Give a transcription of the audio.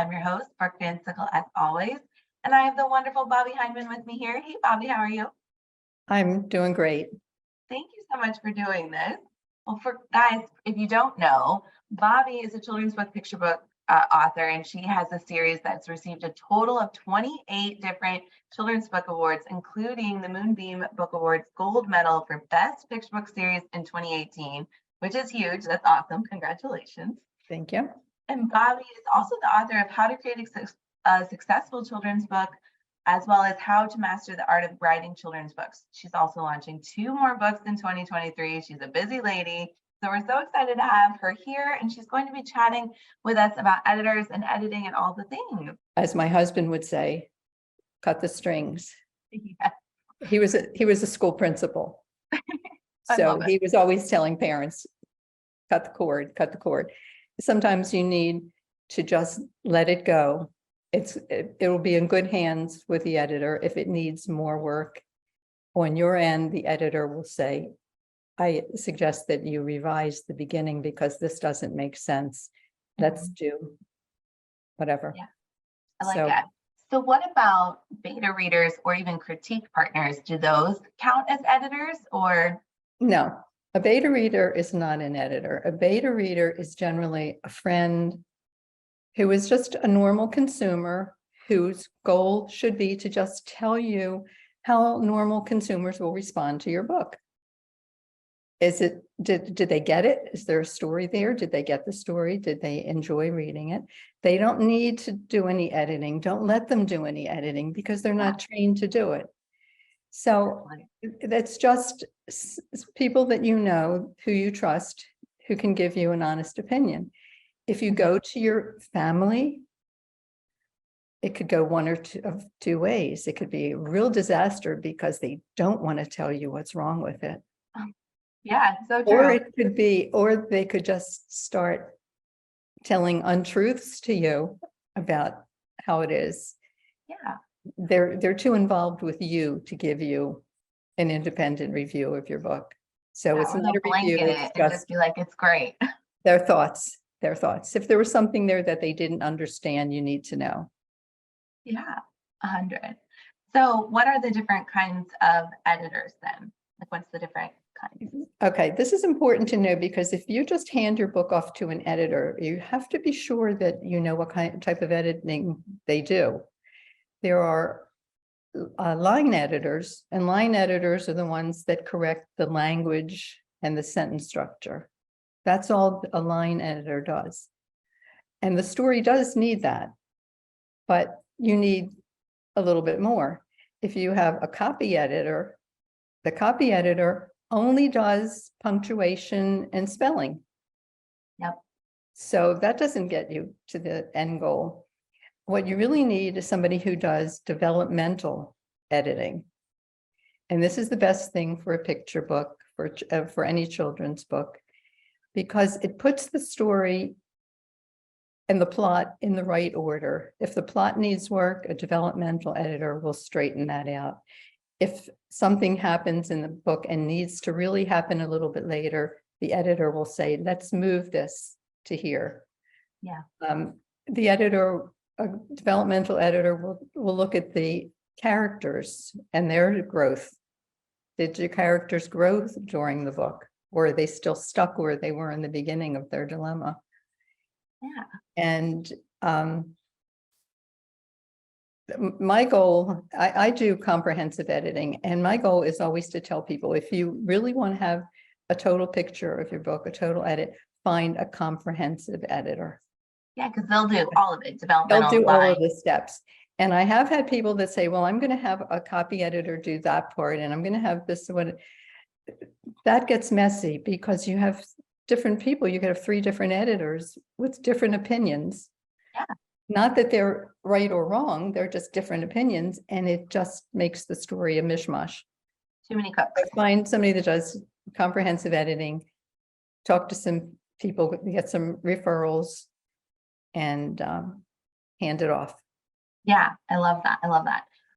I'm your host, Brooke Van Sickle, as always, and I have the wonderful Bobbie Hinman with me here. Hey, Bobbie, how are you? I'm doing great. Thank you so much for doing this. Well, for guys, if you don't know, Bobbie is a children's book picture book author, and she has a series that's received a total of 28 different children's book awards, including the Moonbeam Book Awards Gold Medal for Best Picture Book Series in 2018, which is huge. That's awesome. Congratulations. Thank you. And Bobbie is also the author of How to Create a Successful Children's Book, as well as How to Master the Art of Writing Children's Books. She's also launching 2 more books in 2023. She's a busy lady. So we're so excited to have her here, and she's going to be chatting with us about editors and editing and all the things. As my husband would say, cut the strings. Yeah. He was a school principal. So he was always telling parents, cut the cord, cut the cord. Sometimes you need to just let it go. It will be in good hands with the editor. If it needs more work on your end, the editor will say, I suggest that you revise the beginning because this doesn't make sense. Let's do whatever. Yeah, I like that. So what about beta readers or even critique partners? Do those count as editors or? No, a beta reader is not an editor. A beta reader is generally a friend who is just a normal consumer whose goal should be to just tell you how normal consumers will respond to your book. Did they get it? Is there a story there? Did they get the story? Did they enjoy reading it? They don't need to do any editing. Don't let them do any editing because they're not trained to do it. So that's just people that you know, who you trust, who can give you an honest opinion. If you go to your family, it could go one or two ways. It could be a real disaster because they don't want to tell you what's wrong with it. Yeah, so true. Or it could be, or they could just start telling untruths to you about how it is. Yeah. They're too involved with you to give you an independent review of your book. So it's not a review, it's just be like, it's great. Their thoughts. If there was something there that they didn't understand, you need to know. Yeah, 100. So what are the different kinds of editors then? Like what's the different kinds? Okay, this is important to know because if you just hand your book off to an editor, you have to be sure that you know what type of editing they do. There are line editors, and line editors are the ones that correct the language and the sentence structure. That's all a line editor does. And the story does need that, but you need a little bit more. If you have a copy editor, the copy editor only does punctuation and spelling. Yep. So that doesn't get you to the end goal. What you really need is somebody who does developmental editing. And this is the best thing for a picture book, for any children's book, because it puts the story and the plot in the right order. If the plot needs work, a developmental editor will straighten that out. If something happens in the book and needs to really happen a little bit later, the editor will say, let's move this to here. Yeah. The editor, a developmental editor will look at the characters and their growth. Did your characters grow during the book? Or are they still stuck where they were in the beginning of their dilemma? Yeah. And my goal, I do comprehensive editing, and my goal is always to tell people, if you really want to have a total picture of your book, a total edit, find a comprehensive editor. Yeah, because they'll do all of it, developmental. They'll do all of the steps. And I have had people that say, well, I'm going to have a copy editor do that part, and I'm going to have this one. That gets messy because you have different people. You could have 3 different editors with different opinions. Yeah. Not that they're right or wrong, they're just different opinions, and it just makes the story a mishmash. Too many cooks. Find somebody that does comprehensive editing, talk to some people, get some referrals, and hand it off. Yeah, I love that. I love that.